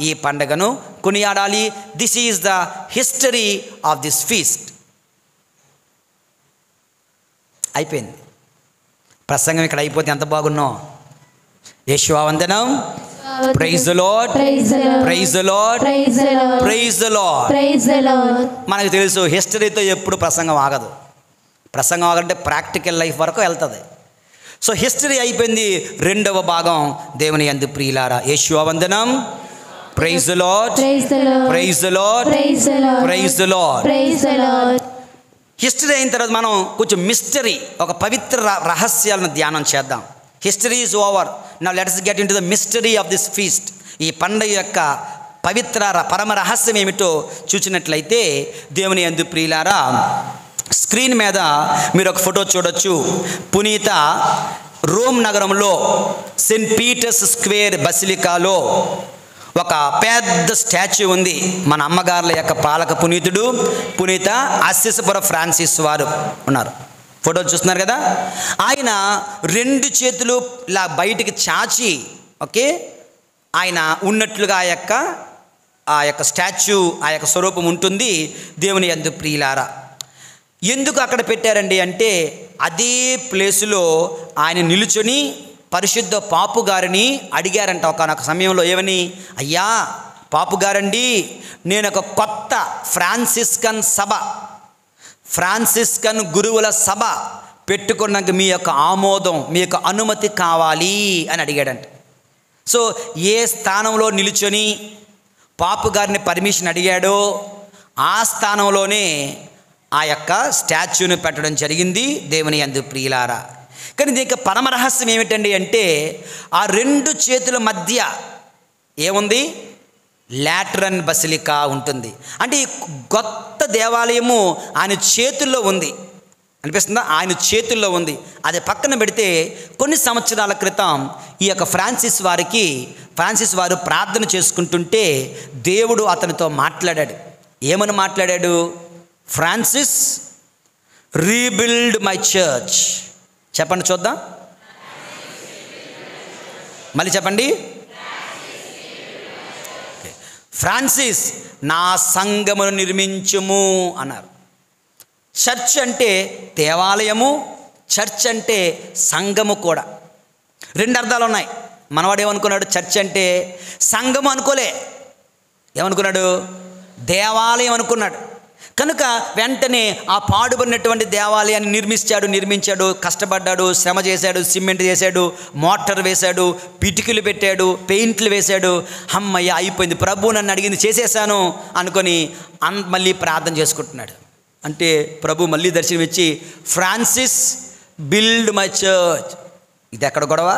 ఈ పండుగను కొనియాడాలి. This is the history of this feast. అయిపోయింది ప్రసంగం, ఇక్కడ అయిపోతే ఎంత బాగున్నాం. యేషువా వందనం, praise the lord, praise the lord, praise the Lord. మనకు తెలుసు హిస్టరీతో ఎప్పుడు ప్రసంగం ఆగదు. ప్రసంగం ఆగంటే ప్రాక్టికల్ లైఫ్ వరకు వెళ్తుంది. సో హిస్టరీ అయిపోయింది. రెండవ భాగం దేవుని యందు ప్రియులారా, యేషువా వందనం, praise the lord, praise the lord, praise the lord. History అయిన తర్వాత మనం కొంచెం మిస్టరీ, ఒక పవిత్ర రహస్యాలను ధ్యానం చేద్దాం. History is over, now let us get in to the mystery of this feast. ఈ పండుగ యొక్క పవిత్ర పరమ రహస్యం ఏమిటో చూసినట్లయితే దేవుని యందు ప్రియులారా, స్క్రీన్ మీద మీరు ఒక ఫోటో చూడొచ్చు. పునీత రోమ్ నగరంలో సెయింట్ పీటర్స్ స్క్వేర్ బసిలికాలో ఒక పెద్ద స్టాచ్యూ ఉంది. మన అమ్మగారుల యొక్క పాలక పునీతుడు పునీత అస్సిసిపుర ఫ్రాన్సిస్ వారు ఉన్నారు. ఫోటో చూస్తున్నారు కదా. ఆయన 2 చేతులు ఇలా బయటికి చాచి ఓకే ఆయన ఉన్నట్లుగా ఆ యొక్క స్టాచ్యూ ఆ యొక్క స్వరూపం ఉంటుంది. దేవుని యందు ప్రియులారా, ఎందుకు అక్కడ పెట్టారండి అంటే అదే ప్లేసులో ఆయన నిలుచొని పరిశుద్ధ పాపు గారిని అడిగారంట ఒకనొక సమయంలో. ఏమని? అయ్యా పాపు గారండి, నేను ఒక కొత్త ఫ్రాన్సిస్కన్ గురువుల సభ పెట్టుకున్నాక మీ యొక్క ఆమోదం, మీ యొక్క అనుమతి కావాలి అని అడిగాడంట. సో ఏ స్థానంలో నిలుచొని పాపు గారిని పర్మిషన్ అడిగాడో ఆ స్థానంలోనే ఆ యొక్క స్టాచ్యూని పెట్టడం జరిగింది. దేవుని యందు ప్రియులారా, కానీ దీనికి పరమరహస్యం ఏమిటండి అంటే ఆ 2 చేతుల మధ్య ఏముంది? లాటరన్ బసిలికా ఉంటుంది. అంటే ఈ కొత్త దేవాలయము ఆయన చేతుల్లో ఉంది అనిపిస్తుందా? ఆయన చేతుల్లో ఉంది. అది పక్కన పెడితే కొన్ని సంవత్సరాల క్రితం ఈ యొక్క ఫ్రాన్సిస్ వారు ప్రార్థన చేసుకుంటుంటే దేవుడు అతనితో మాట్లాడాడు. ఏమని మాట్లాడాడు? Francis, rebuild my church. చెప్పండి చూద్దాం, మళ్ళీ చెప్పండి. ఫ్రాన్సిస్, నా సంఘమును నిర్మించుము అన్నారు. చర్చ్ అంటే దేవాలయము, చర్చ్ అంటే సంఘము కూడా. 2 అర్థాలు ఉన్నాయి. మనవాడు ఏమనుకున్నాడు? చర్చ్ అంటే సంఘము అనుకోలే, ఏమనుకున్నాడు? దేవాలయం అనుకున్నాడు. కనుక వెంటనే ఆ పాడుబడినటువంటి దేవాలయాన్ని నిర్మించాడు, కష్టపడ్డాడు, శ్రమ చేశాడు, సిమెంట్ చేశాడు, మోటార్ వేశాడు, పిటికలు పెట్టాడు, పెయింట్లు వేశాడు. అమ్మయ్య అయిపోయింది, ప్రభు నన్ను అడిగింది చేసేసాను అనుకొని మళ్ళీ ప్రార్థన చేసుకుంటున్నాడు. అంటే ప్రభు మళ్ళీ దర్శనం ఇచ్చి, ఫ్రాన్సిస్ బిల్డ్ మై చర్చ్. ఇది ఎక్కడ గొడవ?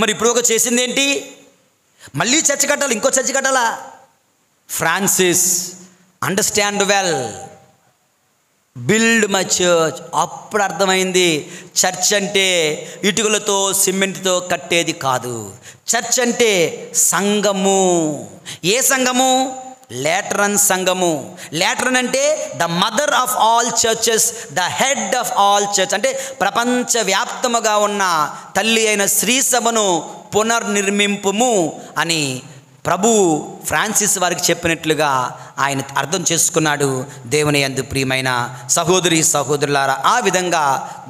మరి ఇప్పుడు ఒక చేసింది ఏంటి? మళ్ళీ చర్చ్ కట్టాలి, ఇంకో చర్చ్ కట్టాలా? Francis understand well, build my church. అప్పుడు అర్థమైంది, చర్చ్ అంటే ఇటుకలతో సిమెంట్తో కట్టేది కాదు. చర్చ్ అంటే సంఘము. ఏ సంఘము? లాటరన్ సంఘము. లాటరన్ అంటే the mother of all churches, the head of all church. అంటే ప్రపంచవ్యాప్తముగా ఉన్న తల్లి అయిన శ్రీ సభను పునర్నిర్మింపుము అని ప్రభు ఫ్రాన్సిస్ వారికి చెప్పినట్లుగా ఆయన అర్థం చేసుకున్నాడు. దేవుని యందు ప్రియమైన సహోదరి సహోదరులారా, ఆ విధంగా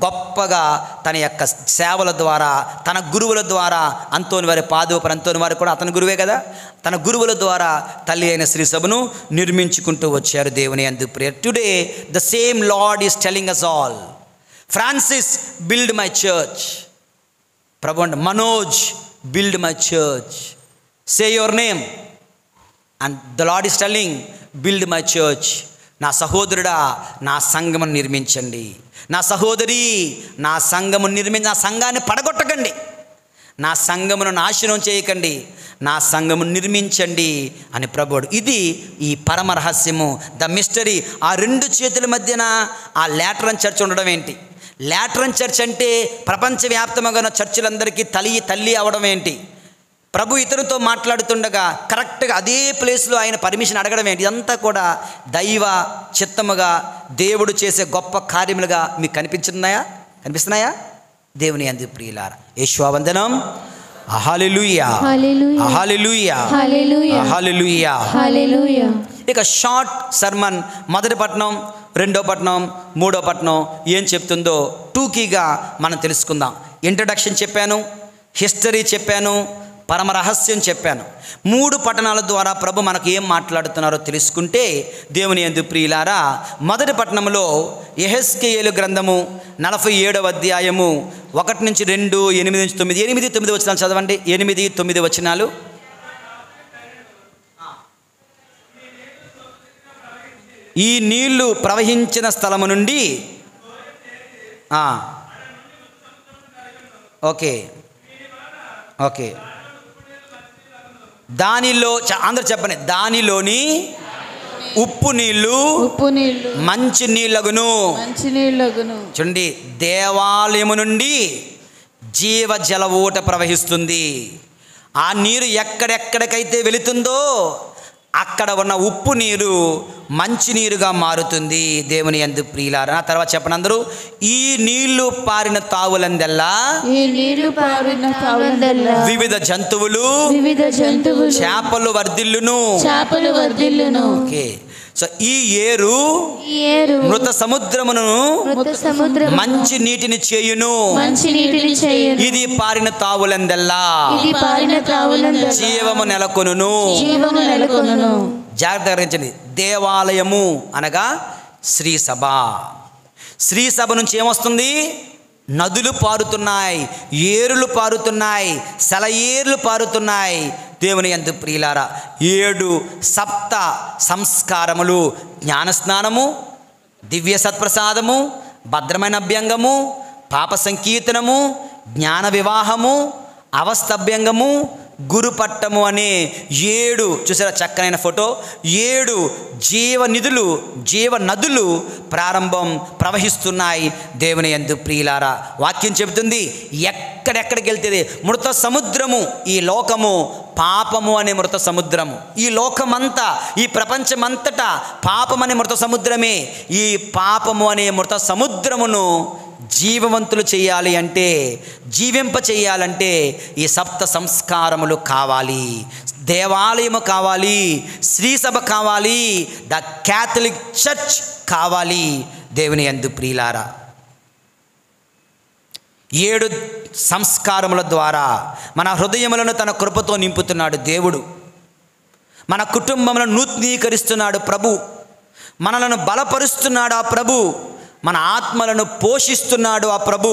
గొప్పగా తన యొక్క సేవల ద్వారా, తన గురువుల ద్వారా, అంతోని వారి అంతోని వారు కూడా అతని గురువే కదా, తన గురువుల ద్వారా తల్లి అయిన శ్రీ సభను నిర్మించుకుంటూ వచ్చారు. దేవుని యందు ప్రియ, today the same Lord is telling us all, Francis build my church. ప్రభు అంటే Manoj build my church. Say your name and the Lord is telling, build my church. నా సహోదరుడా, నా సంఘమును నిర్మించండి. నా సహోదరి, నా సంఘమును నిర్మించి, నా సంఘాన్ని పడగొట్టకండి, నా సంఘమును నాశనం చేయకండి, నా సంఘమును నిర్మించండి అని ప్రభువుడు. ఇది ఈ పరమ రహస్యము, ద మిస్టరీ. ఆ 2 చేతుల మధ్యన ఆ లాటరన్ చర్చ్ ఉండడం ఏంటి? లాటరన్ చర్చ్ అంటే ప్రపంచవ్యాప్తంగా ఉన్న చర్చిలందరికీ తల్లి అవడం ఏంటి? ప్రభు ఇతరుతో మాట్లాడుతుండగా కరెక్ట్గా అదే ప్లేస్లో ఆయన పర్మిషన్ అడగడం ఏంటి? ఇదంతా కూడా దైవ చిత్తముగా దేవుడు చేసే గొప్ప కార్యములుగా మీకు కనిపిస్తున్నాయా? దేవుని యందు ప్రియులారా, యేసువందనం. హల్లెలూయా, హల్లెలూయా, హల్లెలూయా, హల్లెలూయా. ఇక షార్ట్ సర్మన్, మొదటి పట్టణం, రెండో పట్టణం, మూడో పట్టణం ఏం చెప్తుందో టూకీగా మనం తెలుసుకుందాం. ఇంట్రడక్షన్ చెప్పాను, హిస్టరీ చెప్పాను, పరమ రహస్యం చెప్పాను. 3 పట్టణాల ద్వారా ప్రభు మనకు ఏం మాట్లాడుతున్నారో తెలుసుకుంటే దేవుని యందు ప్రియులారా, మొదటి పట్టణంలో యెహెజ్కేలు గ్రంథము 47వ అధ్యాయము 1 నుంచి 2, 8 నుంచి 9, 8-9 వచనాలు చదవండి. 8-9 వచనాలు. ఈ నీళ్లు ప్రవహించిన స్థలము నుండి దానిలో అందరూ చెప్పండి, దానిలోని ఉప్పు నీళ్లు మంచి నీళ్ళగును. చూడండి, దేవాలయము నుండి జీవజల ఊట ప్రవహిస్తుంది. ఆ నీరు ఎక్కడెక్కడికైతే వెళుతుందో అక్కడ ఉన్న ఉప్పు నీరు మంచి నీరుగా మారుతుంది. దేవుని యందు ప్రియులారా, ఆ తర్వాత చెప్పండి అందరూ, ఈ నీళ్లు పారిన తావులందెల్లా వివిధ జంతువులు చేపలు వర్ధిల్లును. ఓకే, సో ఈ ఏరు మృత సముద్రమును మంచి నీటిని చేయును. ఇది పారిన తావులందెల్లా జీవము నెలకొనును. జాగ్రత్తగా గ్రహించండి. దేవాలయము అనగా శ్రీ సభ. శ్రీ సభ నుంచి ఏమొస్తుంది? నదులు పారుతున్నాయి, ఏరులు పారుతున్నాయి, సెలయేర్లు పారుతున్నాయి. దేవుని యందు ప్రియులారా, 7 సప్త సంస్కారములు, జ్ఞానస్నానము, దివ్య సత్ప్రసాదము, భద్రమైన అభ్యంగము, పాప సంకీర్తనము, జ్ఞాన వివాహము, అవస్తభ్యంగము, గురుపట్టము అనే 7, చూసారా చక్కనైన ఫోటో, 7 జీవనిధులు, జీవనదులు ప్రవహిస్తున్నాయి. దేవుని యందు ప్రియులారా, వాక్యం చెబుతుంది ఎక్కడెక్కడికి వెళ్తే మృత సముద్రము, ఈ లోకము పాపము అనే మృత సముద్రము. ఈ లోకమంతా, ఈ ప్రపంచమంతటా పాపమనే మృత సముద్రమే. ఈ పాపము అనే మృత సముద్రమును జీవవంతులు చేయాలి అంటే, జీవింప చేయాలంటే ఈ సప్త సంస్కారములు కావాలి. దేవాలయము కావాలి, శ్రీసభ కావాలి, ద క్యాథలిక్ చర్చ్ కావాలి. దేవుని యందు ప్రియులారా, 7 సంస్కారముల ద్వారా మన హృదయములను తన కృపతో నింపుతున్నాడు దేవుడు. మన కుటుంబములను నూతనీకరిస్తున్నాడు ప్రభు. మనలను బలపరుస్తున్నాడు ఆ ప్రభు. మన ఆత్మలను పోషిస్తున్నాడు ఆ ప్రభు.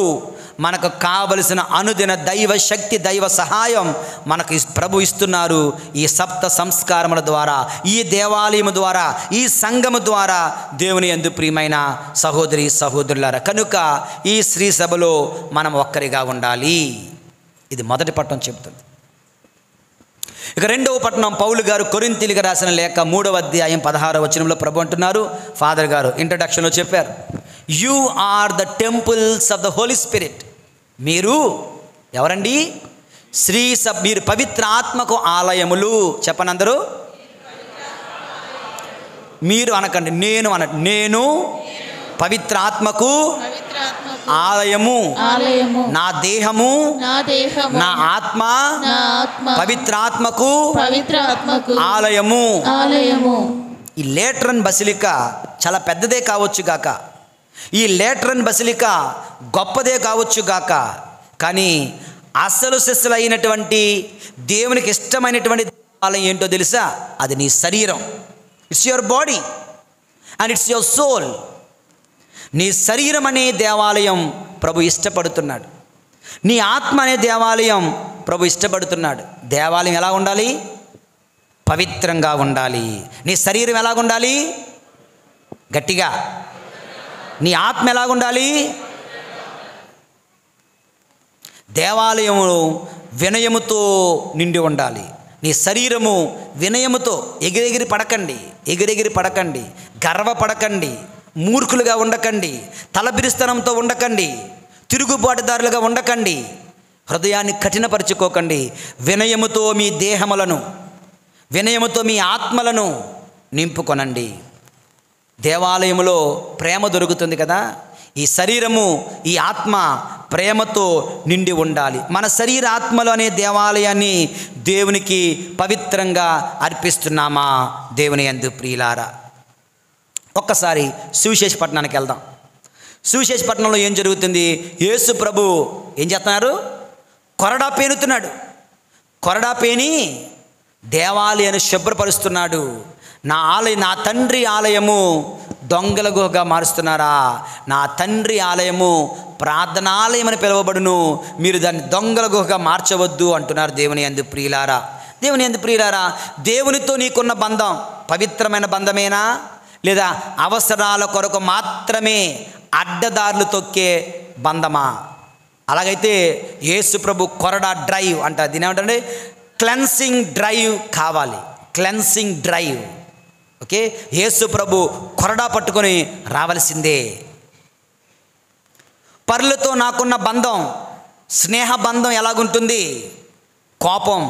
మనకు కావలసిన అనుదిన దైవ శక్తి, దైవ సహాయం మనకు ప్రభు ఇస్తున్నారు. ఈ సప్త సంస్కారముల ద్వారా, ఈ దేవాలయము ద్వారా, ఈ సంఘము ద్వారా. దేవుని యందు ప్రియమైన సహోదరి సహోదరులారా, కనుక ఈ శ్రీ సభలో మనం ఒక్కరిగా ఉండాలి. ఇది మొదటి పట్టణం చెబుతుంది. ఇక రెండవ పట్టణం, పౌలు గారు కొరింథీయులకు రాసిన లేఖ 3వ అధ్యాయం 16వ వచనంలో ప్రభు అంటున్నారు, ఫాదర్ గారు ఇంట్రడక్షన్లో చెప్పారు, you are the temples of the holy spirit. మీరు ఎవరండి? మీరు పవిత్ర ఆత్మకు ఆలయములు. చెప్పండి అందరూ, మీరు అనకండి, నేను అనండి. నేను పవిత్ర ఆత్మకు ఆలయము, నా దేహము, నా ఆత్మ పవిత్రాత్మకు ఆలయము. ఈ లేట్రన్ బసిలికా చాలా పెద్దదే కావచ్చు గాక, ఈ లేట్రన్ బసిలికా గొప్పదే కావచ్చు గాక, కానీ అసలు సిస్సులైనటువంటి దేవునికి ఇష్టమైనటువంటి ఆలయం ఏంటో తెలుసా? అది నీ శరీరం. It's your body and it's your soul. నీ శరీరం అనే దేవాలయం ప్రభు ఇష్టపడుతున్నాడు. నీ ఆత్మ అనే దేవాలయం ప్రభు ఇష్టపడుతున్నాడు. దేవాలయం ఎలా ఉండాలి? పవిత్రంగా ఉండాలి. నీ శరీరం ఎలాగుండాలి? గట్టిగా. నీ ఆత్మ ఎలాగుండాలి? దేవాలయము వినయముతో నిండి ఉండాలి. నీ శరీరము వినయముతో. ఎగిరెగిరి పడకండి, గర్వపడకండి, మూర్ఖులుగా ఉండకండి, తలబిరిస్తనంతో ఉండకండి, తిరుగుబాటుదారులుగా ఉండకండి, హృదయాన్ని కఠినపరుచుకోకండి. వినయముతో మీ దేహములను, వినయముతో మీ ఆత్మలను నింపుకొనండి. దేవాలయములో ప్రేమ దొరుకుతుంది కదా. ఈ శరీరము, ఈ ఆత్మ ప్రేమతో నిండి ఉండాలి. మన శరీర ఆత్మలు అనే దేవాలయాన్ని దేవునికి పవిత్రంగా అర్పిస్తున్నామా? దేవుని యందు ప్రియులారా, ఒక్కసారి సువిశేష పట్టణానికి వెళ్దాం. సువిశేష పట్టణంలో ఏం జరుగుతుంది? యేసు ప్రభు ఏం చేస్తున్నారు? కొరడా పేనుతున్నాడు. కొరడా పేని దేవాలయాన్ని శుభ్రపరుస్తున్నాడు. నా తండ్రి ఆలయము దొంగల గుహగా మారుస్తున్నారా? నా తండ్రి ఆలయము ప్రార్థనాలయం అని పిలువబడును, మీరు దాన్ని దొంగల గుహగా మార్చవద్దు అంటున్నారు. దేవుని యందు ప్రియులారా, దేవుని యందు ప్రియులారా, దేవునితో నీకున్న బంధం పవిత్రమైన బంధమేనా, లేదా అవసరాల కొరకు మాత్రమే అడ్డదారులు తొక్కే బంధమా? అలాగైతే యేసు ప్రభు కొరడా డ్రైవ్ అంటారు. దీని ఏమంటే క్లెన్సింగ్ డ్రైవ్ కావాలి. Cleansing drive. ఓకే, యేసు ప్రభు కొరడా పట్టుకొని రావలసిందే. పరులతో నాకున్న బంధం, స్నేహ బంధం ఎలాగుంటుంది? కోపం,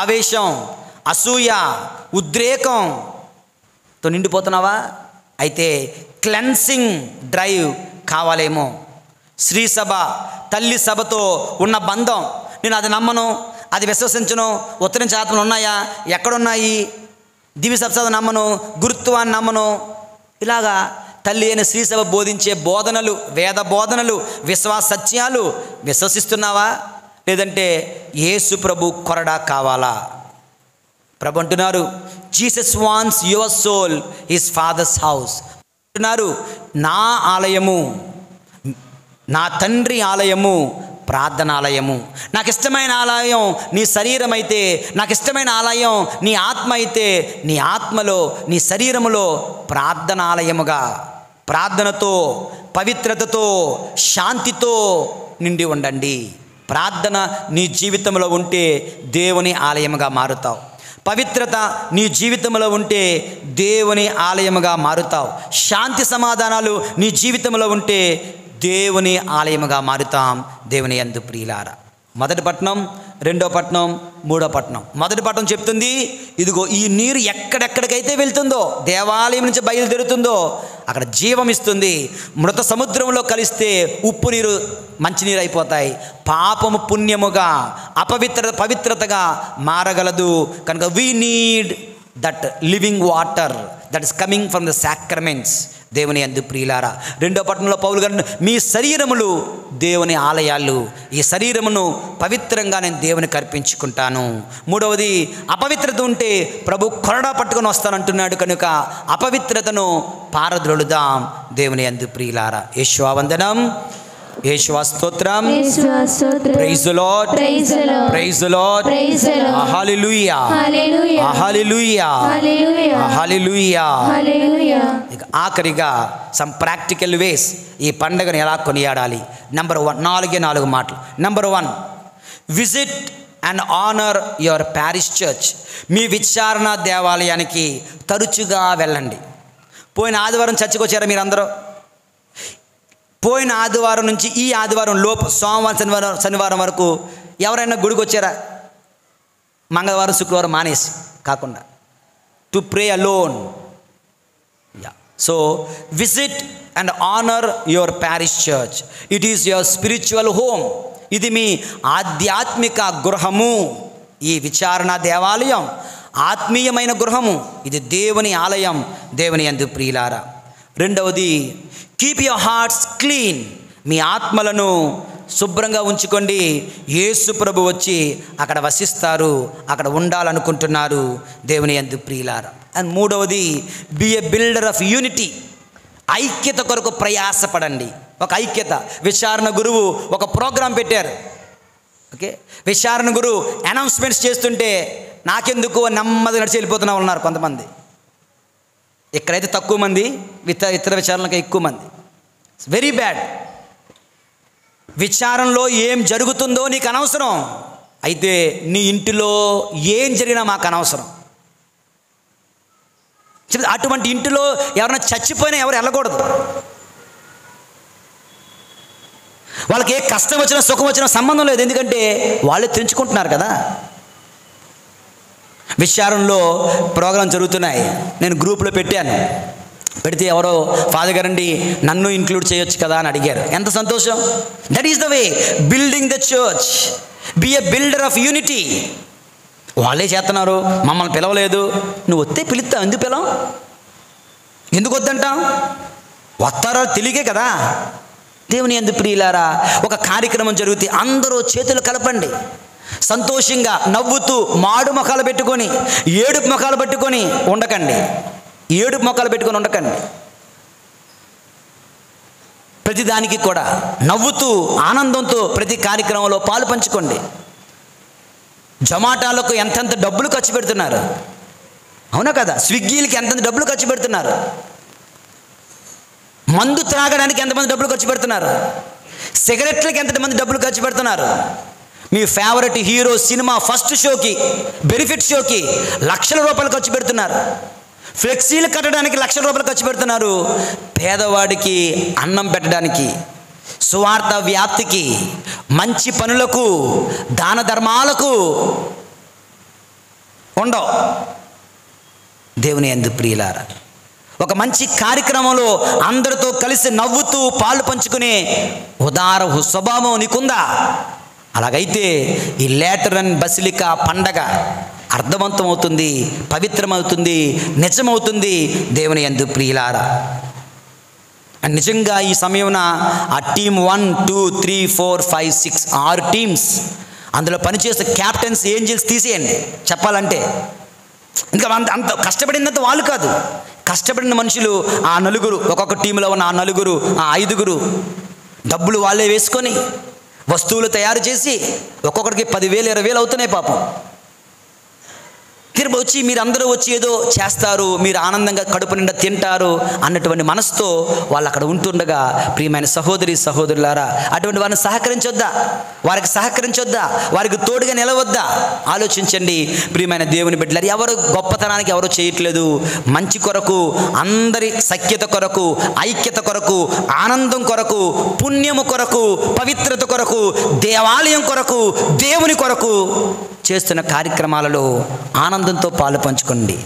ఆవేశం, అసూయ, ఉద్రేకంతో నిండిపోతున్నావా? అయితే క్లెన్సింగ్ డ్రైవ్ కావాలేమో. శ్రీ సభ, తల్లి సభతో ఉన్న బంధం, నేను అది నమ్మను, అది విశ్వసించను, ఉత్తరించి ఆత్మలు ఉన్నాయా, ఎక్కడున్నాయి, దివి సప్సద నమ్మను, గురుత్వాన్ని నమ్మను, ఇలాగా తల్లి అయిన శ్రీ సభ బోధించే బోధనలు, వేద బోధనలు, విశ్వాస సత్యాలు విశ్వసిస్తున్నావా? లేదంటే యేసు ప్రభు కొరడా కావాలా? ప్రభు అంటున్నారు, Jesus wants your soul his father's house అంటున్నారు. నా ఆలయము, నా తండ్రి ఆలయము ప్రార్థనాలయము. నాకు ఇష్టమైన ఆలయం నీ శరీరం అయితే, నాకు ఇష్టమైన ఆలయం నీ ఆత్మ అయితే, నీ ఆత్మలో, నీ శరీరములో ప్రార్థనాలయముగా, ప్రార్థనతో, పవిత్రతతో, శాంతితో నిండి ఉండండి. ప్రార్థన నీ జీవితంలో ఉంటే దేవుని ఆలయముగా మారుతావు. పవిత్రత నీ జీవితంలో ఉంటే దేవుని ఆలయముగా మారుతావు. శాంతి సమాధానాలు నీ జీవితంలో ఉంటే దేవుని ఆలయముగా మారుతాం. దేవుని యందు ప్రియులారా, మొదటి పట్టణం, రెండో పట్టణం, మూడో పట్టణం. మొదటి పట్టణం చెప్తుంది, ఇదిగో ఈ నీరు ఎక్కడెక్కడికైతే వెళ్తుందో, దేవాలయం నుంచి బయలుదేరుతుందో అక్కడ జీవం ఇస్తుంది. మృత సముద్రంలో కలిస్తే ఉప్పు నీరు మంచినీరు అయిపోతాయి. పాపము పుణ్యముగా, పవిత్రతగా మారగలదు. కనుక we need that living water that is coming from the sacraments. దేవుని యందు ప్రియులారా, రెండో పట్టణంలో పౌలు గారు, మీ శరీరములు దేవుని ఆలయాలు, ఈ శరీరమును పవిత్రంగా నేను దేవునికి అర్పించుకుంటాను. మూడవది, అపవిత్రత ఉంటే ప్రభు కొరడా పట్టుకొని వస్తానంటున్నాడు. కనుక అపవిత్రతను పారద్రోలుదాం. దేవుని యందు ప్రియులారా, యేషువా వందనం, యేషువా స్తోత్రం, praise the lord, praise the Lord, hallelujah, hallelujah, hallelujah. ఇక ఆఖరిగా సమ్ ప్రాక్టికల్ వేస్ ఈ పండుగను ఎలా కొనియాడాలి. నెంబర్ 1, 4 మాటలు. Number 1, visit and honour your parish church. మీ విచారణ దేవాలయానికి తరచుగా వెళ్ళండి. పోయిన ఆదివారం చర్చికి వచ్చారా మీరందరూ? పోయిన ఆదివారం నుంచి ఈ ఆదివారం లోపు, సోమవారం శనివారం వరకు ఎవరైనా గుడికి వచ్చారా? మంగళవారం శుక్రవారం మానేసి కాకుండా, to pray alone. So visit and honour your parish church. It is your spiritual home. ఇది మీ ఆధ్యాత్మిక గృహము. ఈ విచారణ దేవాలయం ఆత్మీయమైన గృహము. ఇది దేవుని ఆలయం. దేవుని యందు ప్రియులారా, రెండవది, కీప్ యువర్ హార్ట్స్ క్లీన్. మీ ఆత్మలను శుభ్రంగా ఉంచుకోండి. యేసు ప్రభు వచ్చి అక్కడ వసిస్తారు, అక్కడ ఉండాలనుకుంటున్నారు. దేవుని యందు ప్రియులారా. అండ్ మూడవది, B a builder of unity. ఐక్యత కొరకు ప్రయాసపడండి. ఒక ఐక్యత. విచారణ గురువు ఒక ప్రోగ్రాం పెట్టారు. ఓకే, విచారణ గురువు అనౌన్స్మెంట్స్ చేస్తుంటే నాకెందుకు నెమ్మదిగా నడిచి వెళ్ళిపోతున్నా ఉన్నారు కొంతమంది. ఇక్కడైతే తక్కువ మంది, ఇతర విచారణలకు ఎక్కువ మంది. Very bad. విచారణలో ఏం జరుగుతుందో నీకు అనవసరం. అయితే నీ ఇంటిలో ఏం జరిగినా మాకు అనవసరం. అటువంటి ఇంటిలో ఎవరైనా చచ్చిపోయినా ఎవరు వెళ్ళకూడదు. వాళ్ళకి ఏ కష్టం వచ్చినా సుఖం వచ్చినా సంబంధం లేదు. ఎందుకంటే వాళ్ళే తెంచుకుంటున్నారు కదా. విచారణలో ప్రోగ్రాం జరుగుతున్నాయి. నేను గ్రూప్లో పెట్టాను. పెడితే ఎవరో ఫాదర్ గారండి నన్ను ఇంక్లూడ్ చేయొచ్చు కదా అని అడిగారు. ఎంత సంతోషం. That is the way building the church. B a builder of unity. వాళ్ళే చేస్తున్నారు, మమ్మల్ని పిలవలేదు. నువ్వు వస్తే పిలుస్తావు, ఎందుకు పిలవం? ఎందుకు వద్దంటాం? వస్తారో తెలియకే కదా. దేవుని యందు ప్రియులారా, ఒక కార్యక్రమం జరిగితే అందరూ చేతులు కలపండి. సంతోషంగా నవ్వుతూ మాడు మొఖాలు పెట్టుకొని, ఏడుపు మొఖాలు పెట్టుకొని ఉండకండి. ఏడుపు మొఖాలు పెట్టుకొని ఉండకండి. ప్రతిదానికి కూడా నవ్వుతూ ఆనందంతో ప్రతి కార్యక్రమంలో పాలు పంచుకోండి. జొమాటోలకు ఎంతెంత డబ్బులు ఖర్చు పెడుతున్నారు, అవునా కదా? స్విగ్గీలకి ఎంతెంత డబ్బులు ఖర్చు పెడుతున్నారు. మందు త్రాగడానికి ఎంతమంది డబ్బులు ఖర్చు పెడుతున్నారు. సిగరెట్లకి ఎంతమంది డబ్బులు ఖర్చు పెడుతున్నారు. మీ ఫేవరెట్ హీరో సినిమా ఫస్ట్ షోకి, బెనిఫిట్ షోకి లక్షల రూపాయలు ఖర్చు పెడుతున్నారు. ఫ్లెక్సీలు కట్టడానికి ₹1,00,000 ఖర్చు పెడుతున్నారు, పేదవాడికి అన్నం పెట్టడానికి, సువార్త వ్యాప్తికి, మంచి పనులకు, దాన ధర్మాలకు ఉండవు. దేవుని యందు ప్రియులారా, ఒక మంచి కార్యక్రమంలో అందరితో కలిసి నవ్వుతూ పాలు పంచుకునే ఉదార స్వభావం నీకుందా? అలాగైతే ఈ లేటరన్ బసిలికా పండగ అర్థవంతమవుతుంది, పవిత్రమవుతుంది, నిజమవుతుంది. దేవుని యందు ప్రియులారా, నిజంగా ఈ సమయమున ఆ టీమ్ 1, 2, 3, 4, 5, 6 6 టీమ్స్, అందులో పనిచేసే క్యాప్టెన్స్, ఏంజల్స్ తీసేయండి చెప్పాలంటే. ఇంకా అంత కష్టపడినంత వాళ్ళు కాదు, కష్టపడిన మనుషులు ఆ నలుగురు, ఒక్కొక్క టీంలో ఉన్న ఆ నలుగురు, ఆ 5గురు డబ్బులు వాళ్ళే వేసుకొని వస్తువులు తయారు చేసి ఒక్కొక్కడికి 10,000 20,000 అవుతున్నాయి పాపం. తిరిగి వచ్చి మీరందరూ వచ్చి ఏదో చేస్తారు, మీరు ఆనందంగా కడుపు నిండా తింటారు అన్నటువంటి మనసుతో వాళ్ళు అక్కడ ఉంటుండగా, ప్రియమైన సహోదరి సహోదరులారా, అటువంటి వారిని సహకరించొద్దా? వారికి సహకరించొద్దా? వారికి తోడుగా నిలవద్దా? ఆలోచించండి ప్రియమైన దేవుని బిడ్డలారా. ఎవరు గొప్పతనానికి ఎవరు చేయట్లేదు, మంచి కొరకు, అందరి సఖ్యత కొరకు, ఐక్యత కొరకు, ఆనందం కొరకు, పుణ్యము కొరకు, పవిత్రత కొరకు, దేవాలయం కొరకు, దేవుని కొరకు చేస్తున్న కార్యక్రమాలలో ఆనందంతో పాలు పంచుకోండి.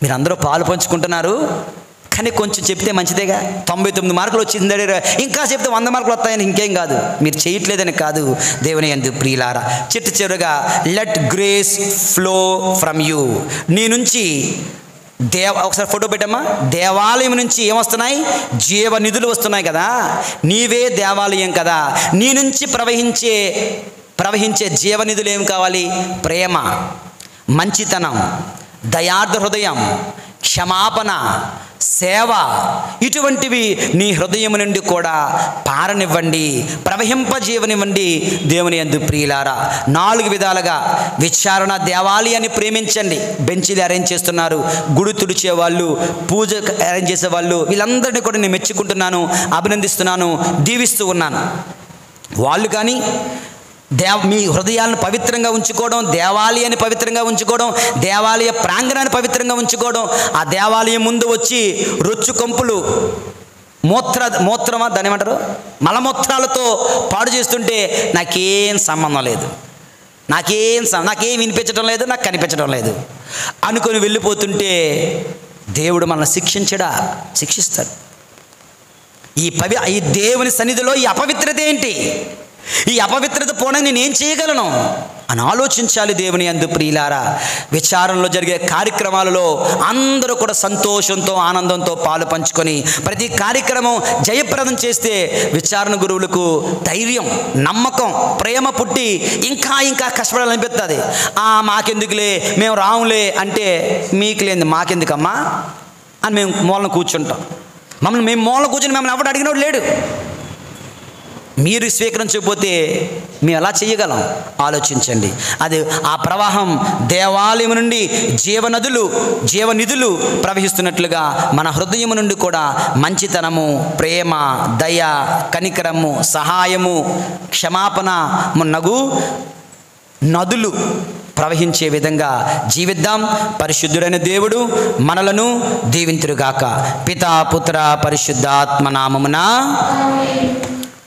మీరందరూ పాలు పంచుకుంటున్నారు, కానీ కొంచెం చెప్తే మంచిదేగా. 99 మార్కులు వచ్చింది, ఇంకా చెప్తే 100 మార్కులు వస్తాయని ఇంకేం కాదు, మీరు చేయట్లేదని కాదు. దేవుని యందు ప్రియులారా, చివరగా let grace flow from you. నీ నుంచి ఒకసారి ఫోటో పెట్టమ్మా. దేవాలయం నుంచి ఏమొస్తున్నాయి? జీవనిధులు వస్తున్నాయి కదా. నీవే దేవాలయం కదా. నీ నుంచి ప్రవహించే జీవనిధులు ఏం కావాలి? ప్రేమ, మంచితనం, దయార్థ హృదయం, క్షమాపణ, సేవ, ఇటువంటివి నీ హృదయం నుండి కూడా పారనివ్వండి, ప్రవహింపజీవనివ్వండి. దేవుని యందు ప్రియులారా, 4 విధాలుగా విచారణ, దేవాలయాన్ని ప్రేమించండి. బెంచీలు అరేంజ్ చేస్తున్నారు, గుడి తుడిచేవాళ్ళు, పూజ అరేంజ్ చేసేవాళ్ళు, వీళ్ళందరినీ కూడా నేను మెచ్చుకుంటున్నాను, అభినందిస్తున్నాను, దీవిస్తూ ఉన్నాను. వాళ్ళు కానీ మీ హృదయాలను పవిత్రంగా ఉంచుకోవడం, దేవాలయాన్ని పవిత్రంగా ఉంచుకోవడం, దేవాలయ ప్రాంగణాన్ని పవిత్రంగా ఉంచుకోవడం, ఆ దేవాలయం ముందు వచ్చి రొచ్చు కంపులు, మూత్రమా దాని ఏమంటారు, మలమూత్రాలతో పాడు చేస్తుంటే నాకేం సంబంధం లేదు, నాకేం వినిపించడం లేదు, నాకు కనిపించడం లేదు అనుకొని వెళ్ళిపోతుంటే దేవుడు మనల్ని శిక్షిస్తాడు. ఈ దేవుని సన్నిధిలో ఈ అపవిత్రత ఏంటి? ఈ అపవిత్రత పోవడానికి నేనేం చేయగలను అని ఆలోచించాలి. దేవుని యందు ప్రియులారా, విచారణలో జరిగే కార్యక్రమాలలో అందరూ కూడా సంతోషంతో, ఆనందంతో పాలు పంచుకొని ప్రతి కార్యక్రమం జయప్రదం చేస్తే విచారణ గురువులకు ధైర్యం, నమ్మకం, ప్రేమ పుట్టి ఇంకా కష్టపడాలనిపిస్తుంది. మాకెందుకులే, మేము రాములే అంటే, మీకు లేని మాకెందుకమ్మా అని మేము మూలన కూర్చుంటాం. మేము మూలన కూర్చొని మిమ్మల్ని ఎవరు అడిగినోడు లేడు. మీరు స్వీకరించకపోతే మేము ఎలా చేయగలం? ఆలోచించండి. అది ఆ ప్రవాహం దేవాలయం నుండి జీవనిధులు ప్రవహిస్తున్నట్లుగా మన హృదయం నుండి కూడా మంచితనము, ప్రేమ, దయ, కనికరము, సహాయము, క్షమాపణ మున్నగు నదులు ప్రవహించే విధంగా జీవిద్దాం. పరిశుద్ధుడైన దేవుడు మనలను దీవింతురుగాక. పితా, పుత్ర, పరిశుద్ధాత్మ నామమున.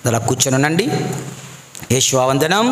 అలా కూర్చొని ఉండండి. యేసు వందనం.